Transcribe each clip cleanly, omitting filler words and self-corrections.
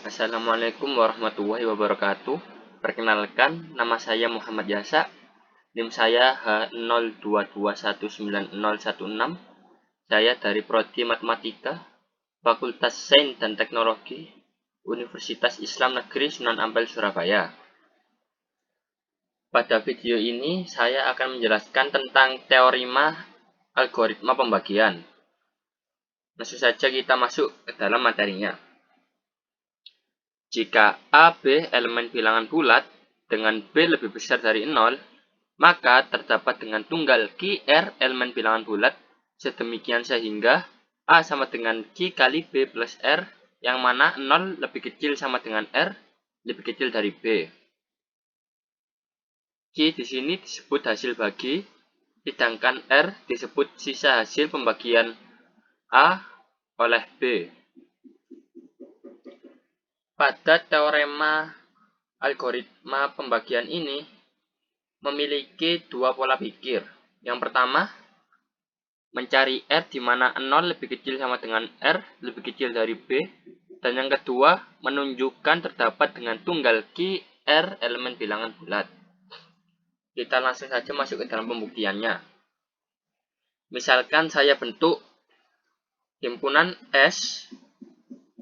Assalamualaikum warahmatullahi wabarakatuh. Perkenalkan, nama saya Muhammad Yasa. NIM saya H02219016. Saya dari Prodi Matematika, Fakultas Sains dan Teknologi, Universitas Islam Negeri Sunan Ampel, Surabaya. Pada video ini, saya akan menjelaskan tentang teorema algoritma pembagian. Langsung saja kita masuk ke dalam materinya. Jika A, B elemen bilangan bulat dengan B lebih besar dari 0, maka terdapat dengan tunggal Q, R elemen bilangan bulat sedemikian sehingga A sama dengan Q kali B plus R, yang mana 0 lebih kecil sama dengan R lebih kecil dari B. Q di sini disebut hasil bagi, sedangkan R disebut sisa hasil pembagian A oleh B. Pada teorema algoritma pembagian ini memiliki dua pola pikir. Yang pertama, mencari R di mana 0 lebih kecil sama dengan R lebih kecil dari B. Dan yang kedua, menunjukkan terdapat dengan tunggal Q, R elemen bilangan bulat. Kita langsung saja masuk ke dalam pembuktiannya. Misalkan saya bentuk himpunan S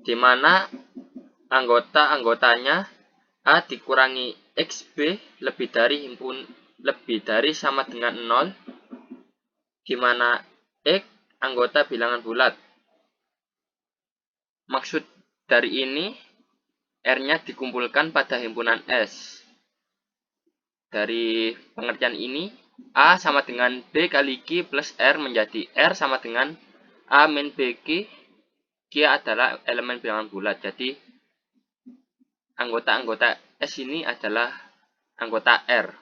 di mana anggota-anggotanya A dikurangi XB lebih dari sama dengan 0, di mana X anggota bilangan bulat. Maksud dari ini, R-nya dikumpulkan pada himpunan S. Dari pengertian ini, A sama dengan B kali Q plus R menjadi R sama dengan A min B Q. Q adalah elemen bilangan bulat. Jadi, anggota-anggota S ini adalah anggota R.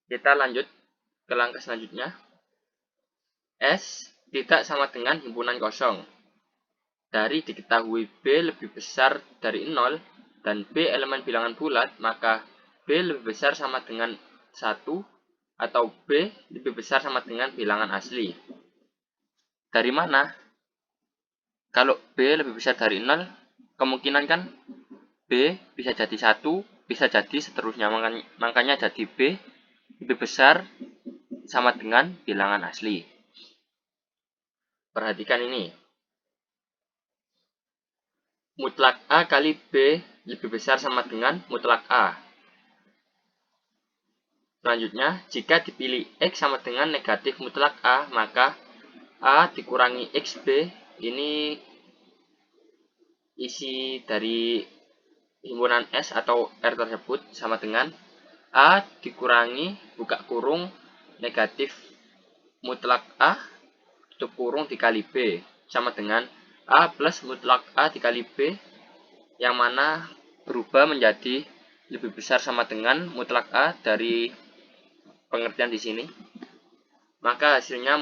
Kita lanjut ke langkah selanjutnya. S tidak sama dengan himpunan kosong. Dari diketahui B lebih besar dari 0 dan B elemen bilangan bulat, maka B lebih besar sama dengan 1 atau B lebih besar sama dengan bilangan asli. Dari mana? Kalau B lebih besar dari 0, kemungkinan kan B bisa jadi 1, bisa jadi seterusnya. Makanya jadi B lebih besar sama dengan bilangan asli. Perhatikan ini. Mutlak A kali B lebih besar sama dengan mutlak A. Selanjutnya, jika dipilih X sama dengan negatif mutlak A, maka A dikurangi XB, ini isi dari himpunan S atau R tersebut, sama dengan A dikurangi buka kurung negatif mutlak A tutup kurung dikali B, sama dengan A plus mutlak A dikali B, yang mana berubah menjadi lebih besar sama dengan mutlak A dari pengertian di sini. Maka hasilnya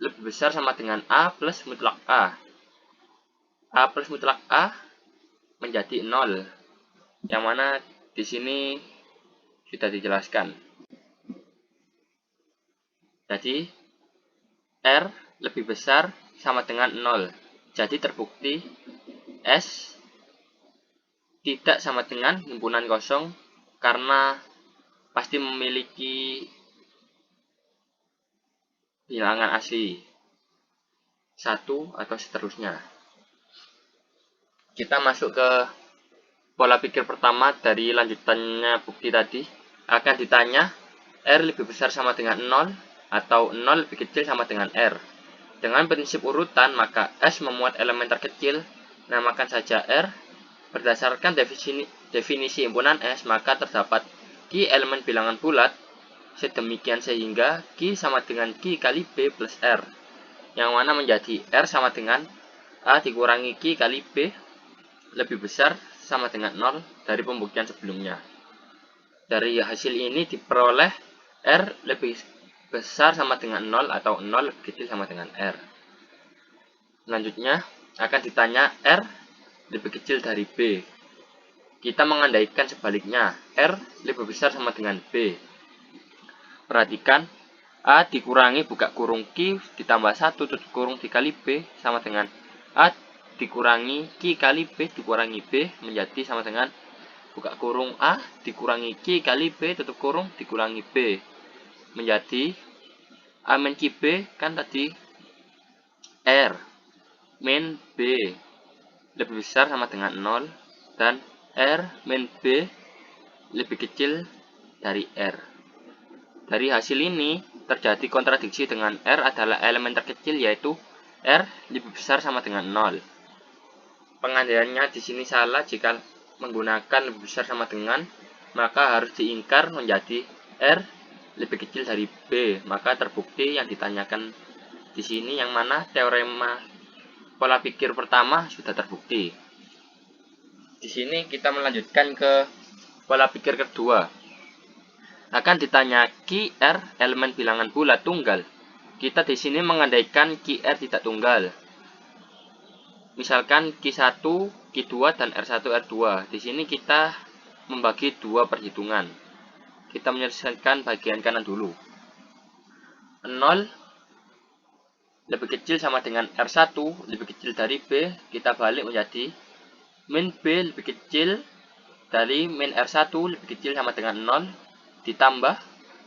lebih besar sama dengan A plus mutlak A. A plus mutlak A menjadi 0, yang mana di sini sudah dijelaskan. Jadi R lebih besar sama dengan 0. Jadi terbukti S tidak sama dengan himpunan kosong karena pasti memiliki bilangan asli 1 atau seterusnya. Kita masuk ke pola pikir pertama dari lanjutannya bukti tadi. Akan ditanya R lebih besar sama dengan 0 atau 0 lebih kecil sama dengan R. Dengan prinsip urutan, maka S memuat elemen terkecil, namakan saja R. Berdasarkan definisi himpunan S, maka terdapat Q elemen bilangan bulat sedemikian sehingga Q sama dengan Q kali B plus R, yang mana menjadi R sama dengan A dikurangi Q kali B lebih besar sama dengan 0 dari pembuktian sebelumnya. Dari hasil ini diperoleh R lebih besar sama dengan 0 atau 0 lebih kecil sama dengan R. Selanjutnya akan ditanya R lebih kecil dari B. Kita mengandaikan sebaliknya, R lebih besar sama dengan B. Perhatikan, A dikurangi buka kurung Q ditambah 1 tutup kurung dikali B sama dengan A dikurangi Q kali B dikurangi B menjadi sama dengan buka kurung A dikurangi Q kali B tutup kurung dikurangi B menjadi A min Q B kan tadi R min B lebih besar sama dengan 0 dan R min B lebih kecil dari R. Dari hasil ini terjadi kontradiksi dengan R adalah elemen terkecil yaitu R lebih besar sama dengan 0. Pengandaiannya di sini salah jika menggunakan lebih besar sama dengan maka harus diingkar menjadi R lebih kecil dari B. Maka terbukti yang ditanyakan di sini yang mana teorema pola pikir pertama sudah terbukti. Di sini kita melanjutkan ke pola pikir kedua. Akan ditanya QR elemen bilangan bulat tunggal. Kita di sini mengandaikan QR tidak tunggal. Misalkan Q1, Q2 dan R1, R2. Di sini kita membagi dua perhitungan. Kita menyelesaikan bagian kanan dulu. 0 lebih kecil sama dengan R1 lebih kecil dari B, kita balik menjadi min B lebih kecil dari min R1 lebih kecil sama dengan 0 ditambah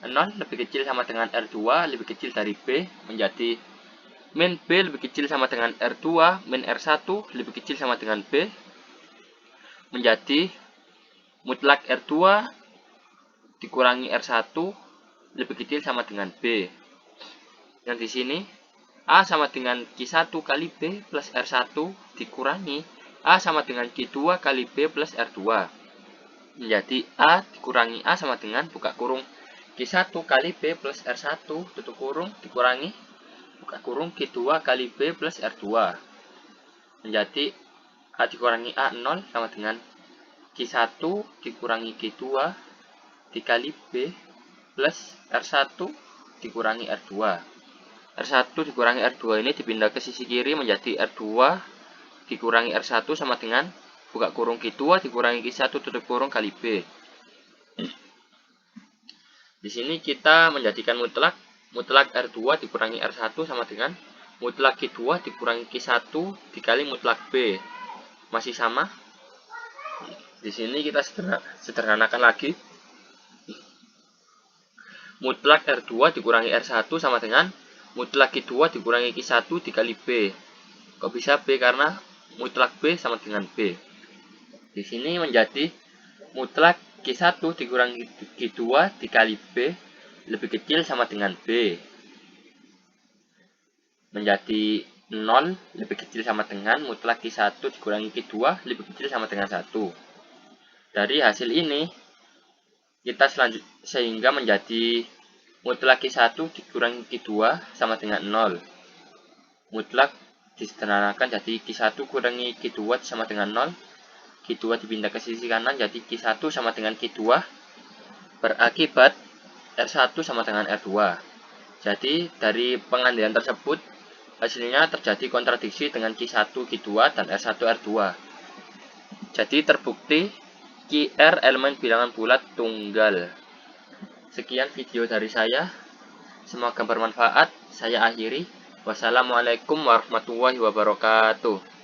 0 lebih kecil sama dengan R2 lebih kecil dari B menjadi min B lebih kecil sama dengan R2 min R1 lebih kecil sama dengan B menjadi mutlak R2 dikurangi R1 lebih kecil sama dengan B. Yang di sini A sama dengan Q1 kali B plus R1 dikurangi A sama dengan Q2 kali B plus R2. Menjadi A dikurangi A sama dengan buka kurung Q1 kali B plus R1 tutup kurung dikurangi buka kurung Q2 kali B plus R2. Menjadi A dikurangi A 0 sama dengan Q1 dikurangi Q2 dikali B plus R1 dikurangi R2. R1 dikurangi R2 ini dipindah ke sisi kiri menjadi R2 dikurangi R1 sama dengan buka kurung Q2 dikurangi Q1 tutup kurung kali B. Di sini kita menjadikan mutlak R2 dikurangi R1 sama dengan mutlak Q2 dikurangi Q1 dikali mutlak B. Masih sama. Di sini kita sederhanakan lagi. Mutlak R2 dikurangi R1 sama dengan mutlak Q2 dikurangi Q1 dikali B. Kok bisa B? Karena mutlak B sama dengan B. Di sini menjadi mutlak Q1 dikurangi Q2 dikali B lebih kecil sama dengan B. Menjadi 0 lebih kecil sama dengan mutlak Q1 dikurangi Q2 lebih kecil sama dengan 1. Dari hasil ini kita sehingga menjadi mutlak Q1 dikurangi Q2 sama dengan 0. Mutlak disederhanakan jadi Q1 kurangi Q2 sama dengan 0. Q2 dipindah ke sisi kanan jadi Q1 sama dengan Q2. Berakibat R1 sama dengan R2. Jadi dari pengandaian tersebut hasilnya terjadi kontradiksi dengan Q1, Q2 dan R1, R2. Jadi terbukti QR elemen bilangan bulat tunggal. Sekian video dari saya, semoga bermanfaat. Saya akhiri. Wassalamualaikum warahmatullahi wabarakatuh.